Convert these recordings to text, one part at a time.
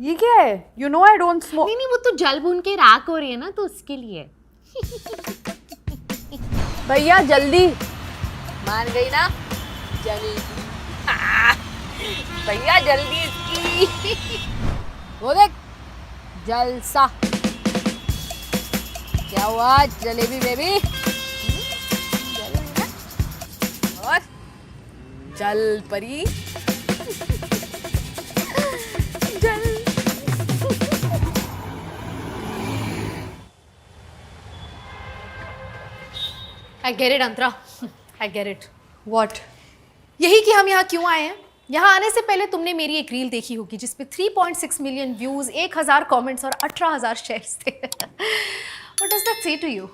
ये क्या है? You know I don't smoke. नहीं वो तो जल भून के राख हो रही है ना, तो उसके लिए। भैया जल्दी। मान गई ना? जल्दी भैया जल्दी इसकी। वो देख जलसा। क्या हुआ जलेबी बेबी? और जल परी। जल। I get it Antara, I get it. What? यही कि हम यहाँ क्यों आए हैं। यहाँ आने से पहले तुमने मेरी एक रील देखी होगी जिसपे 3.6 मिलियन व्यूज, 1000 कमेंट्स और 18,000 शेयर्स थे। What does that say to you?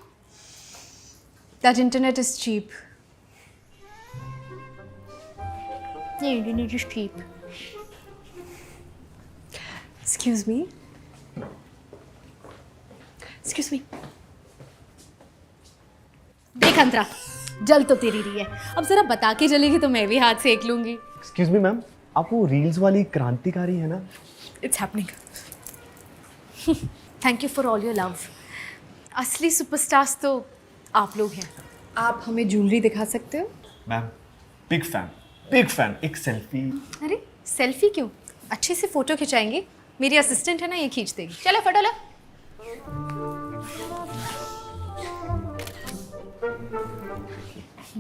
That internet is cheap. The internet is cheap. Excuse me. Excuse me. देख अंतरा, जल तो तेरी रही है, अब जरा बता के जलेगी तो मैं भी हाथ सेक लूंगी। एक्सक्यूज मी मैम, आप वो रील्स वाली क्रांतिकारी है ना? It's happening. Thank you for all your love. असली सुपरस्टार्स तो आप लोग हैं। आप हमें ज्वेलरी दिखा सकते हो? Ma'am big fan. एक सेल्फी। अरे सेल्फी क्यों, अच्छे से फोटो खिंचाएंगे, मेरी असिस्टेंट है ना, ये खींच देगी। चलो फोटो लो।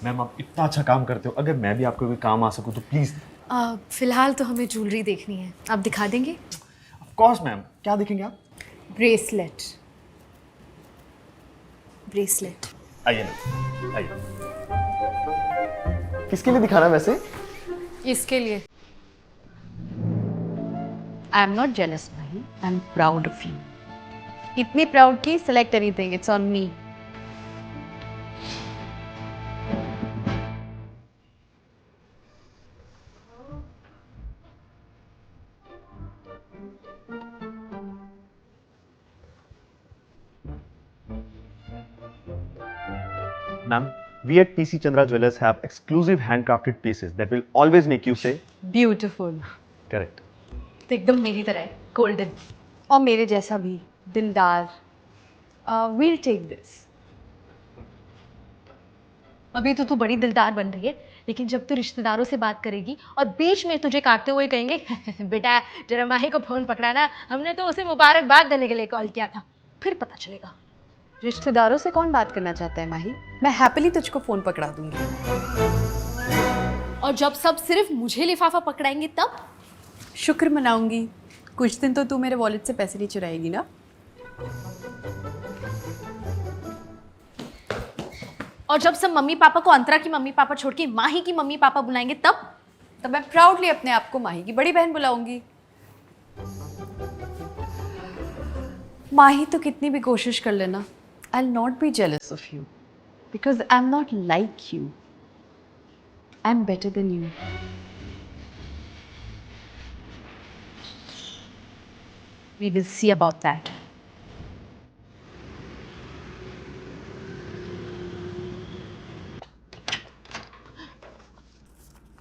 मैम आप इतना अच्छा काम करते हो, अगर मैं भी आपको कोई काम आ सकूं तो प्लीज। फिलहाल तो हमें ज्वेलरी देखनी है, आप दिखा देंगे? ऑफ कोर्स मैम, क्या देखेंगे आप? ब्रेसलेट। ब्रेसलेट। आइए मैम, आइए। किसके लिए दिखाना वैसे? इसके लिए। I am not jealous, Mahi. I am proud of you. इतनी proud कि select anything. It's on me. Ma'am, we at PC Chandra Jewelers have exclusive handcrafted pieces that will always make you say Beautiful. correct. तो एकदम मेरी तरह है, golden. और मेरे जैसा भी दिलदार। We'll take this. अभी तो तू बड़ी दिलदार बन रही है, लेकिन जब तू रिश्तेदारों से बात करेगी और बीच में तुझे काटते हुए कहेंगे बेटा जरा माही को फोन पकड़ाना, हमने तो उसे मुबारकबाद देने के लिए कॉल किया था, फिर पता चलेगा। रिश्तेदारों से कौन बात करना चाहता है माही? मैं हैप्पीली तुझको फोन पकड़ा दूंगी। और जब सब सिर्फ मुझे लिफाफा पकड़ाएंगे तब? शुक्र मनाऊंगी, कुछ दिन तो तू मेरे वॉलेट से पैसे नहीं चुराएगी ना। और जब सब मम्मी पापा को अंतरा की मम्मी पापा छोड़ के माही की मम्मी पापा बुलाएंगे तब? तब मैं प्राउडली अपने आप को माही की बड़ी बहन बुलाऊंगी। माही तो कितनी भी कोशिश कर लेना, I'll not be jealous of you because I'm not like you. I'm better than you. We will see about that.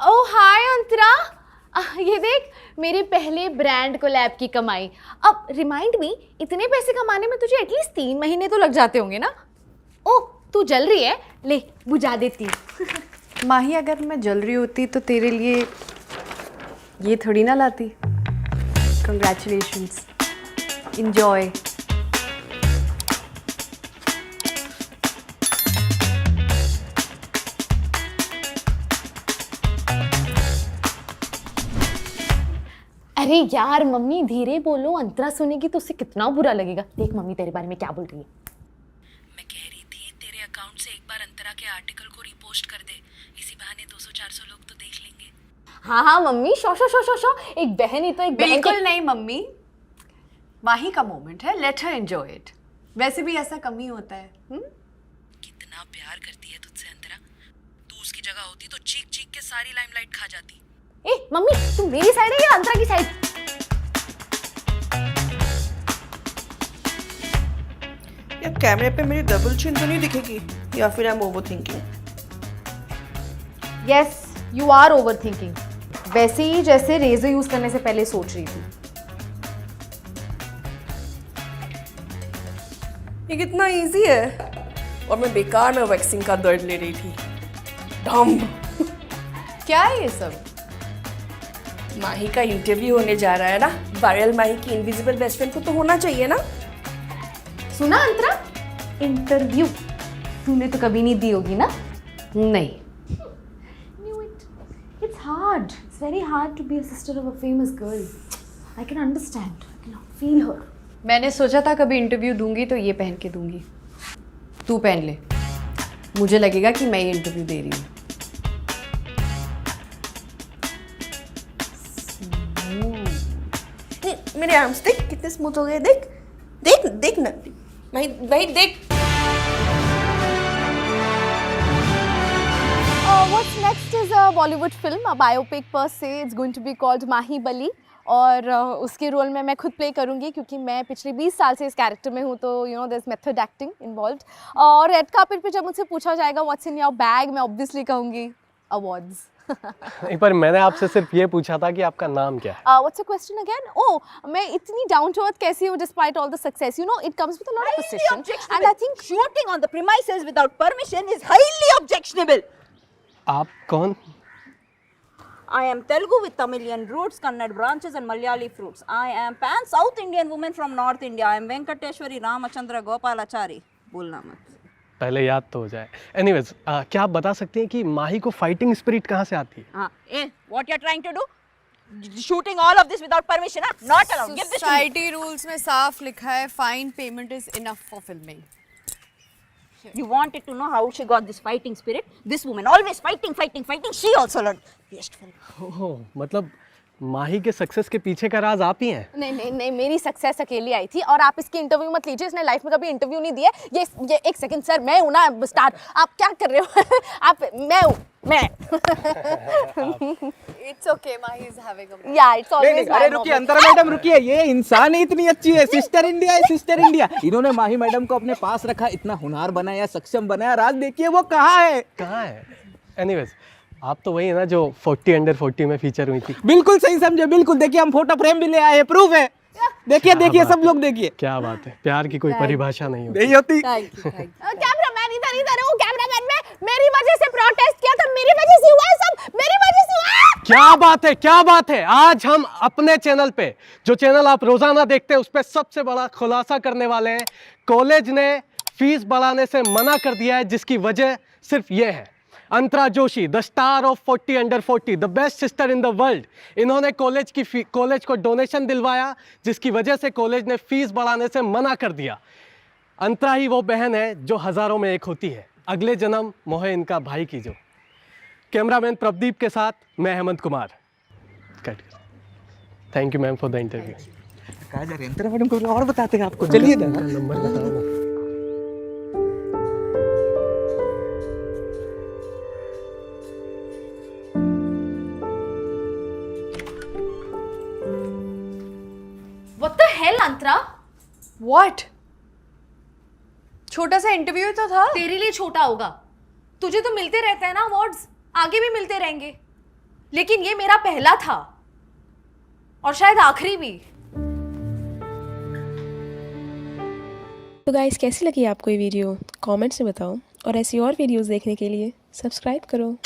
ओह हाय अंतरा, ये देख मेरे पहले ब्रांड कोलैब की कमाई। अब रिमाइंड मी, इतने पैसे कमाने में तुझे एटलीस्ट 3 महीने तो लग जाते होंगे ना? ओह तू जल रही है, ले बुझा देती हूँ। माही अगर मैं जल रही होती तो तेरे लिए ये थोड़ी ना लाती। Congratulations. Enjoy. अरे यार मम्मी धीरे बोलो, अंतरा सुनेगी तो उसे कितना बुरा लगेगा। देख मम्मी तेरे बारे में क्या बोल रही है। मैं कह रही थी तेरे अकाउंट से एक बार अंतरा के आर्टिकल को रिपोस्ट कर दे, इसी बहाने 200-400 लोग तो देख लेंगे। हाँ हाँ mummy, show show show show show, एक बहन ही तो एक बहन बिल्कुल नहीं मम्मी, माही का मोमेंट है, लेट हर एंजॉय इट। वैसे भी ऐसा कम ही होता है। कितना प्यार करती है तुझसे अंतरा, तू उसकी जगह होती तो चीख चीख के सारी लाइमलाइट खा जाती। ए मम्मी तू मेरी साइड है या अंतरा की साइड? यार कैमरे पे मेरी डबल चिन तो नहीं दिखेगी, या फिर I am overthinking? Yes you are over thinking, वैसे ही जैसे रेजर यूज करने से पहले सोच रही थी। ये कितना इजी है, और मैं बेकार में वैक्सिंग का दर्द ले रही थी। डम। क्या है ये सब? माही का इंटरव्यू होने जा रहा है ना, वायरल माही की इनविजिबल बेस्ट फ्रेंड को तो होना चाहिए ना। सुना अंतरा, इंटरव्यू तूने तो कभी नहीं दी होगी ना? नहीं। Knew it. It's hard. It's very hard to be a sister of a famous girl. I can understand. I can feel her. मैंने सोचा था कभी इंटरव्यू दूंगी तो ये पहन के दूंगी। तू पहन ले, मुझे लगेगा कि मैं ये इंटरव्यू दे रही हूँ। मेरे आर्म्स देख कितने स्मूथ हो गए, देख देख देख ना भाई, भाई देख। What's next is a Bollywood film, a biopic per se. It's going to be called Mahi Bali. और उसके रोल में मैं खुद प्ले करूँगी क्योंकि मैं पिछले 20 साल से इस कैरेक्टर में हूँ, तो you know there is method acting involved. और रेड कार्पेट पे जब मुझसे पूछा जाएगा व्हाट्स इन योर बैग, मैं ऑब्वियसली कहूँगी अवार्ड्स। नहीं, पर मैंने आपसे सिर्फ ये पूछा था कि आपका नाम क्या है। What's your question again? Oh, मैं इतनी down to earth कैसी हूँ despite all the success? You know, it comes with a lot of position. And I think shooting on the premises without permission is highly objectionable. आप कौन? I am Telugu with Tamilian roots, Kannada branches and Malayali fruits. I am pan South Indian woman from North India. I am Venkateshwari Ramachandra Gopalachari. बोलना मत। पहले याद तो हो जाए। Anyways, क्या आप बता सकते हैं कि माही को फाइटिंग स्पिरिट कहाँ से आती है? हाँ, what you are trying to do? Shooting all of this without permission, huh? Not allowed. Give this to me. Society rules में साफ लिखा है fine payment is enough for filming. You wanted to know how she got this fighting spirit? This woman always fighting, fighting, fighting. She also learned. Wasteful. ओह, मतलब माही के success के पीछे का राज आप ही हैं? नहीं नहीं नहीं, मेरी सक्सेस अकेली आई थी और आप इसकी इंटरव्यू मत लीजिए, इसने लाइफ में कभी इंटरव्यू नहीं दिया। ये एक सेकंड सर, मैं हूँ ना स्टार, आप क्या कर रहे हो? आप, मैं हूँ, मैं। It's okay, Mahi is having a या इट्स ऑलवेज। अरे रुकिए अंतरा मैडम, रुकिए। ये इंसान ही इतनी अच्छी है, सिस्टर इंडिया है, सिस्टर इंडिया। इन्होंने माही मैडम को अपने पास रखा, इतना हुनर बनाया, सक्षम बनाया, राज देखिए वो कहाँ है। कहाँ है? एनीवेज, आप तो वही है ना जो 40 अंडर 40 में फीचर हुई थी। बिल्कुल सही समझे, बिल्कुल। देखिए हम फोटो फ्रेम भी ले आए, प्रूफ है। देखिए देखिए सब लोग देखिए। क्या बात है, प्यार की कोई परिभाषा नहीं होती। नहीं होती। कैमरामैन इधर है, वो कैमरामैन में मेरी वजह से प्रोटेस्ट किया था, मेरी वजह से हुआ है सब, मेरी वजह से हुआ। क्या बात है, क्या बात है। आज हम अपने चैनल पे, जो चैनल आप रोजाना देखते हैं, उस पे सबसे बड़ा खुलासा करने वाले हैं। कॉलेज ने फीस बढ़ाने से मना कर दिया है, जिसकी वजह सिर्फ ये है। Antara Joshi, the star of 40 under 40, the best sister in the world, इन्होंने कॉलेज को डोनेशन दिलवाया, जिसकी वजह से कॉलेज ने फीस बढ़ाने से मना कर दिया। अंतरा ही वो बहन है जो हजारों में एक होती है। अगले जन्म मोहे इनका भाई कीजो। कैमरामैन प्रदीप के साथ मैं हेमंत कुमार। कट कर। Thank you ma'am for the interview. कहा जा रहे हैं अंतरा मैडम को और बताते हैं आपको, चलिए ना। नंबर बताओ ना। What the hell, Antara? What? छोटा सा इंटरव्यू तो था। तेरे लिए छोटा होगा, तुझे तो मिलते रहते हैं ना अवार्ड्स, आगे भी मिलते रहेंगे, लेकिन ये मेरा पहला था और शायद आखिरी भी। तो गाइस, कैसी लगी आपको ये वीडियो? कमेंट्स में बताओ, और ऐसी और वीडियोस देखने के लिए सब्सक्राइब करो।